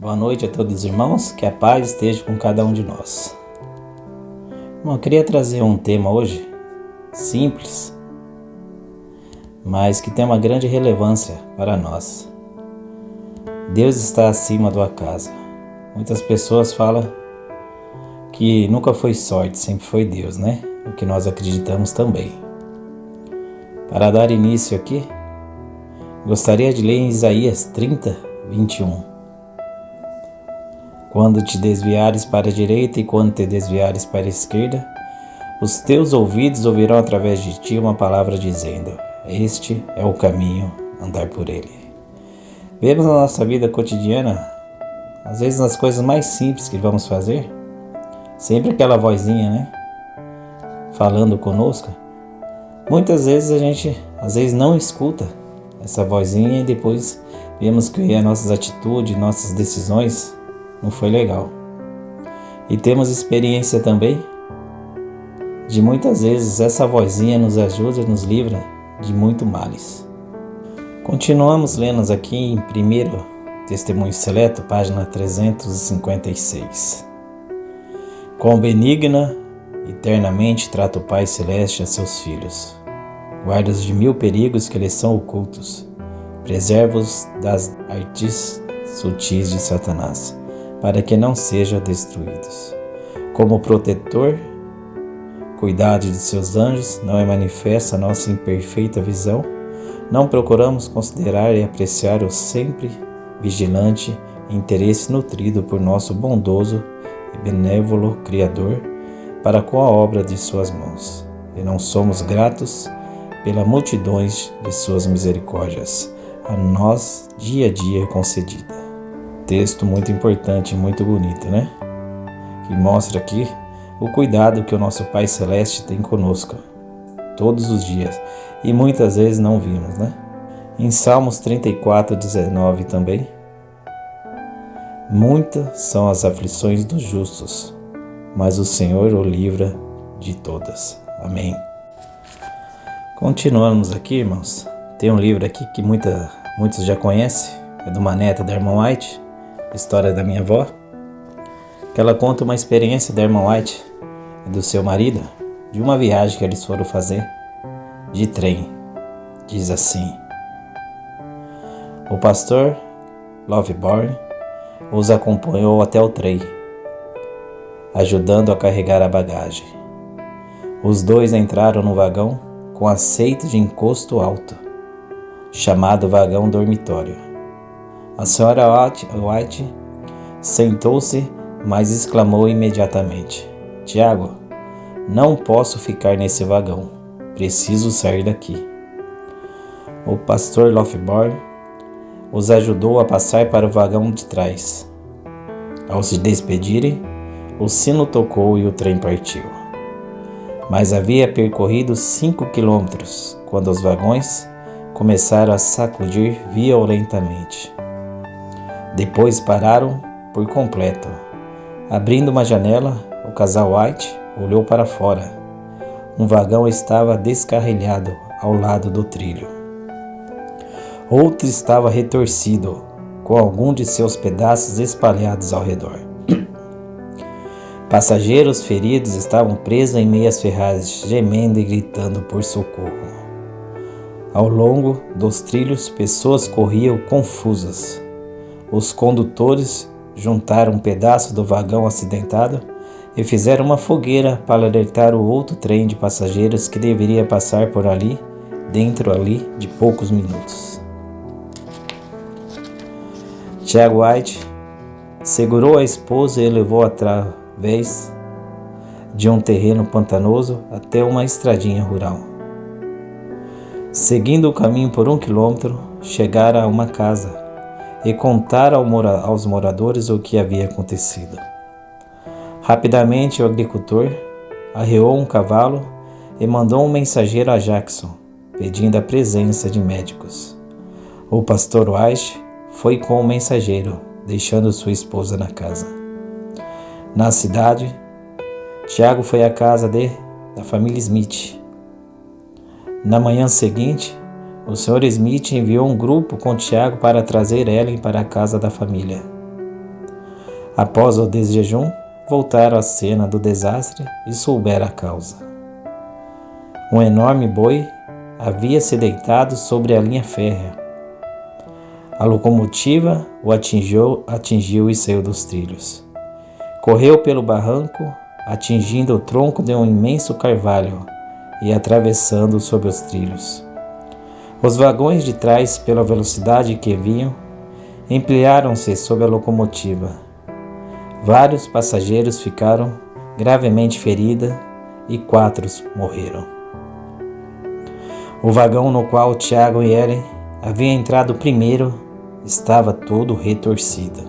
Boa noite a todos os irmãos, que a paz esteja com cada um de nós. Bom, eu queria trazer um tema hoje, simples, mas que tem uma grande relevância para nós. Deus está acima do acaso. Muitas pessoas falam que nunca foi sorte, sempre foi Deus, né? O que nós acreditamos também. Para dar início aqui, gostaria de ler em Isaías 30, 21. Quando te desviares para a direita e quando te desviares para a esquerda, os teus ouvidos ouvirão através de ti uma palavra dizendo: este é o caminho, andar por ele. Vemos na nossa vida cotidiana, às vezes nas coisas mais simples que vamos fazer, sempre aquela vozinha, né? Falando conosco. Muitas vezes a gente, não escuta essa vozinha e depois vemos que as nossas atitudes, nossas decisões não foi legal. E temos experiência também de muitas vezes essa vozinha nos ajuda e nos livra de muito males. Continuamos lendo aqui em 1 Testemunho Seleto, página 356. Quão benigna, eternamente trata o Pai Celeste a seus filhos. Guarda-os de 1000 perigos que lhes são ocultos. Preserva-os das artes sutis de Satanás, para que não sejam destruídos. Como protetor, cuidado de seus anjos, não é manifesta a nossa imperfeita visão? Não procuramos considerar e apreciar o sempre vigilante interesse nutrido por nosso bondoso e benévolo Criador para com a obra de suas mãos, e não somos gratos pelas multidões de suas misericórdias, a nós dia a dia concedida. Texto muito importante, muito bonito, né? Que mostra aqui o cuidado que o nosso Pai Celeste tem conosco todos os dias e muitas vezes não vimos, né? Em Salmos 34, 19 também: muitas são as aflições dos justos, mas o Senhor o livra de todas. Amém. Continuamos aqui, irmãos. Tem um livro aqui que muitos já conhecem, é de uma neta da irmã White, História da Minha Avó, que ela conta uma experiência da irmã White e do seu marido, de uma viagem que eles foram fazer de trem. Diz assim: o pastor Loveborn os acompanhou até o trem, ajudando a carregar a bagagem. Os dois entraram no vagão com aceito de encosto alto, chamado vagão dormitório. A senhora White sentou-se, mas exclamou imediatamente: Tiago, não posso ficar nesse vagão. Preciso sair daqui. O pastor Loveborn os ajudou a passar para o vagão de trás. Ao se despedirem, o sino tocou e o trem partiu. Mas havia percorrido 5 quilômetros quando os vagões começaram a sacudir violentamente. Depois pararam por completo. Abrindo uma janela, o casal White olhou para fora. Um vagão estava descarrilhado ao lado do trilho. Outro estava retorcido, com algum de seus pedaços espalhados ao redor. Passageiros feridos estavam presos em meias ferragens, gemendo e gritando por socorro. Ao longo dos trilhos, pessoas corriam confusas. Os condutores juntaram um pedaço do vagão acidentado e fizeram uma fogueira para alertar o outro trem de passageiros que deveria passar por ali, dentro de poucos minutos. Tiago White segurou a esposa e levou através de um terreno pantanoso até uma estradinha rural. Seguindo o caminho por 1 quilômetro, chegaram a uma casa e contaram aos moradores o que havia acontecido. Rapidamente o agricultor arreou um cavalo e mandou um mensageiro a Jackson, pedindo a presença de médicos. O pastor White foi com o mensageiro, deixando sua esposa na casa. Na cidade, Tiago foi à casa da família Smith. Na manhã seguinte, o Sr. Smith enviou um grupo com Tiago para trazer Ellen para a casa da família. Após o desjejum, voltaram à cena do desastre e souberam a causa. Um enorme boi havia se deitado sobre a linha férrea. A locomotiva o atingiu e saiu dos trilhos. Correu pelo barranco, atingindo o tronco de um imenso carvalho e atravessando sob os trilhos. Os vagões de trás, pela velocidade que vinham, empilharam-se sob a locomotiva. Vários passageiros ficaram gravemente feridos e 4 morreram. O vagão no qual Tiago e Ellen haviam entrado primeiro estava todo retorcido.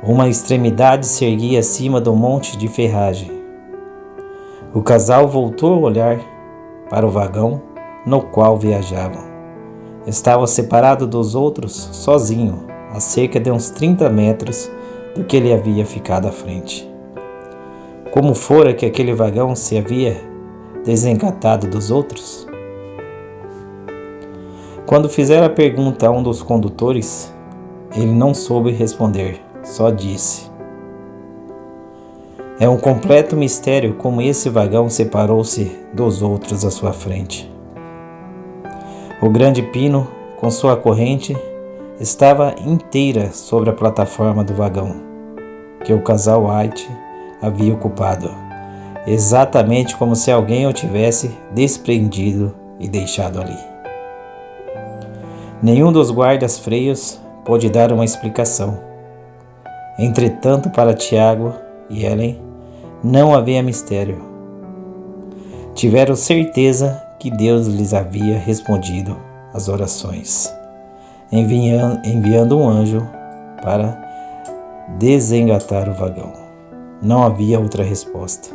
Uma extremidade se erguia acima do monte de ferragem. O casal voltou a olhar para o vagão no qual viajavam. Estava separado dos outros, sozinho, a cerca de uns 30 metros do que ele havia ficado à frente. Como fora que aquele vagão se havia desengatado dos outros? Quando fizeram a pergunta a um dos condutores, ele não soube responder, só disse: é um completo mistério como esse vagão separou-se dos outros à sua frente. O grande pino, com sua corrente, estava inteira sobre a plataforma do vagão, que o casal White havia ocupado, exatamente como se alguém o tivesse desprendido e deixado ali. Nenhum dos guardas-freios pôde dar uma explicação. Entretanto, para Tiago e Ellen, não havia mistério. Tiveram certeza que Deus lhes havia respondido as orações, enviando um anjo para desengatar o vagão. Não havia outra resposta.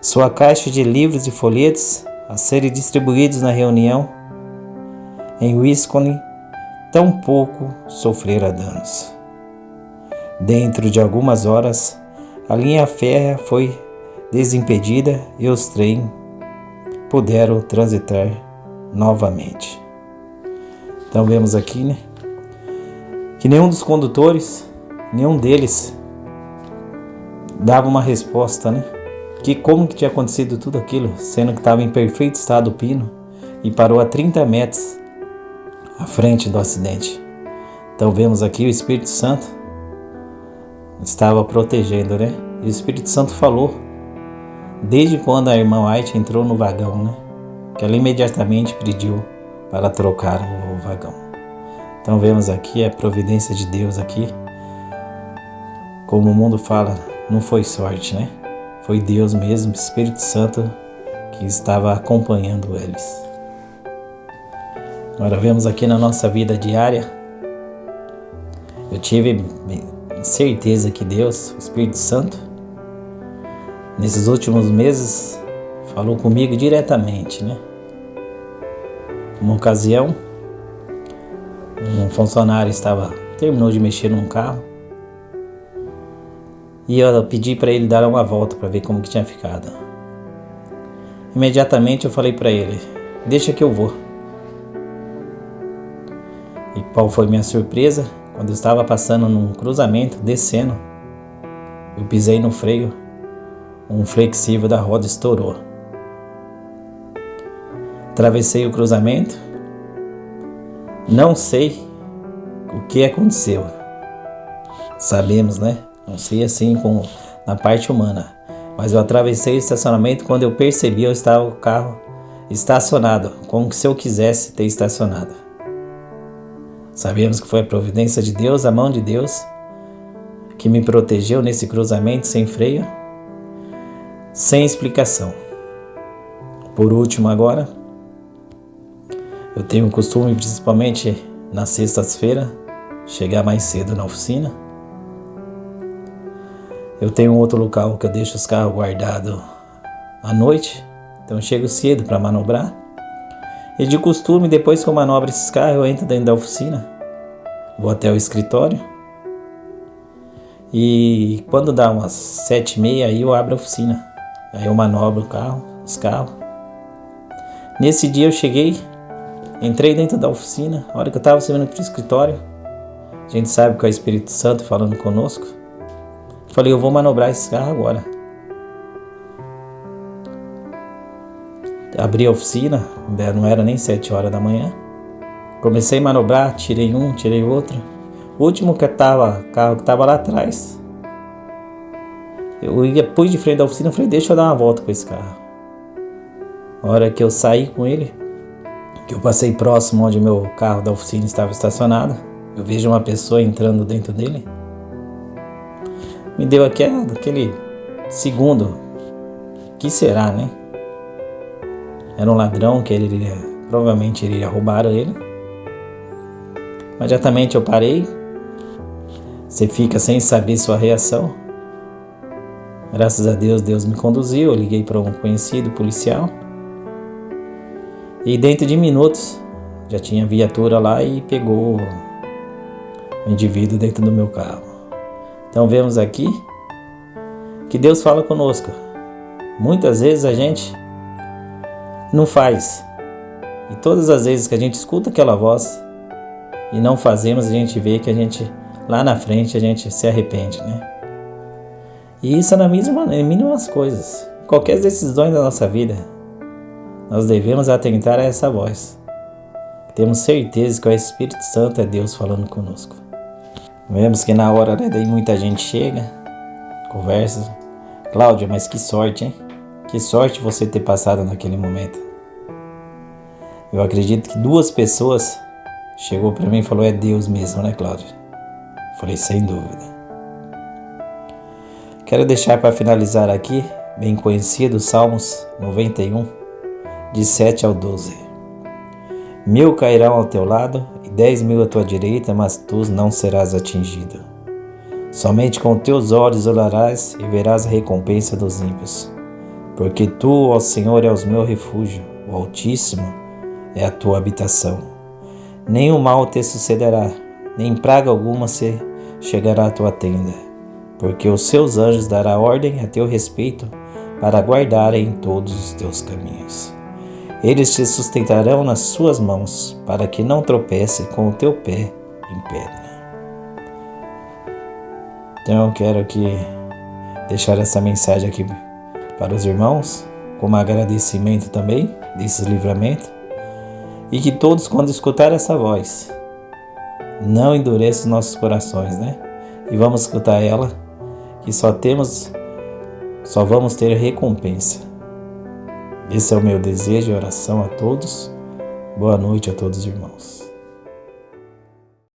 Sua caixa de livros e folhetos a serem distribuídos na reunião em Wisconsin tampouco sofrera danos. Dentro de algumas horas, a linha férrea foi desimpedida e os trens puderam transitar novamente. Então vemos aqui, que nenhum dos condutores, nenhum deles dava uma resposta, que como que tinha acontecido tudo aquilo, sendo que estava em perfeito estado o pino e parou a 30 metros à frente do acidente. Então vemos aqui o Espírito Santo estava protegendo, E o Espírito Santo falou desde quando a irmã White entrou no vagão, que ela imediatamente pediu para trocar o vagão. Então vemos aqui a providência de Deus aqui. Como o mundo fala, não foi sorte, Foi Deus mesmo, Espírito Santo, que estava acompanhando eles. Agora vemos aqui na nossa vida diária. Eu tive certeza que Deus, o Espírito Santo, nesses últimos meses, falou comigo diretamente, Uma ocasião, um funcionário terminou de mexer num carro e eu pedi para ele dar uma volta para ver como que tinha ficado. Imediatamente eu falei para ele: deixa que eu vou. E qual foi minha surpresa? Quando eu estava passando num cruzamento, descendo, eu pisei no freio, um flexível da roda estourou. Atravessei o cruzamento, não sei o que aconteceu. Sabemos, Não sei assim na parte humana. Mas eu atravessei o estacionamento, quando eu percebi, eu estava o carro estacionado, como se eu quisesse ter estacionado. Sabemos que foi a providência de Deus, a mão de Deus, que me protegeu nesse cruzamento sem freio, sem explicação. Por último agora, eu tenho o costume, principalmente nas sextas-feiras, chegar mais cedo na oficina. Eu tenho um outro local que eu deixo os carros guardados à noite, então eu chego cedo para manobrar. E de costume, depois que eu manobro esses carros, eu entro dentro da oficina, vou até o escritório. E quando dá umas 7h30, aí eu abro a oficina. Aí eu manobro os carros. Nesse dia eu cheguei, entrei dentro da oficina. A hora que eu estava subindo para o escritório, A gente sabe que é o Espírito Santo falando conosco. Falei, eu vou manobrar esse carro agora. Abri a oficina, não era nem 7 horas da manhã. Comecei a manobrar, tirei um, tirei outro. O último carro que estava lá atrás, eu pus de frente da oficina e falei, deixa eu dar uma volta com esse carro. A hora que eu saí com ele, que eu passei próximo onde meu carro da oficina estava estacionado, eu vejo uma pessoa entrando dentro dele. Me deu aquele segundo, que será, né? Era um ladrão que provavelmente iria roubar ele. Imediatamente eu parei. Você fica sem saber sua reação. Graças a Deus, Deus me conduziu. Eu liguei para um conhecido policial. E dentro de minutos, já tinha viatura lá e pegou o indivíduo dentro do meu carro. Então vemos aqui que Deus fala conosco. Muitas vezes a gente não faz. E todas as vezes que a gente escuta aquela voz e não fazemos, a gente vê que lá na frente a gente se arrepende, né? E isso é nas mínimas coisas. Qualquer decisões da nossa vida, nós devemos atentar a essa voz. Temos certeza que o Espírito Santo é Deus falando conosco. Vemos que na hora, né, daí muita gente chega, conversa. Cláudia, mas que sorte, hein? Que sorte você ter passado naquele momento. Eu acredito que 2 pessoas chegou para mim e falou, é Deus mesmo, né, Cláudia? Falei, sem dúvida. Quero deixar para finalizar aqui, bem conhecido, Salmos 91, de 7 ao 12. 1000 cairão ao teu lado e 10.000 à tua direita, mas tu não serás atingido. Somente com teus olhos olharás e verás a recompensa dos ímpios. Porque tu, ó Senhor, és o meu refúgio, o Altíssimo é a tua habitação. Nenhum mal te sucederá, nem praga alguma se chegará à tua tenda, porque os seus anjos dará ordem a teu respeito para guardarem em todos os teus caminhos. Eles te sustentarão nas suas mãos, para que não tropece com o teu pé em pedra. Então eu quero aqui deixar essa mensagem aqui para os irmãos, como agradecimento também desses livramentos, e que todos, quando escutar essa voz, não endureçam os nossos corações, né? E vamos escutar ela, que só vamos ter recompensa. Esse é o meu desejo e oração a todos. Boa noite a todos os irmãos.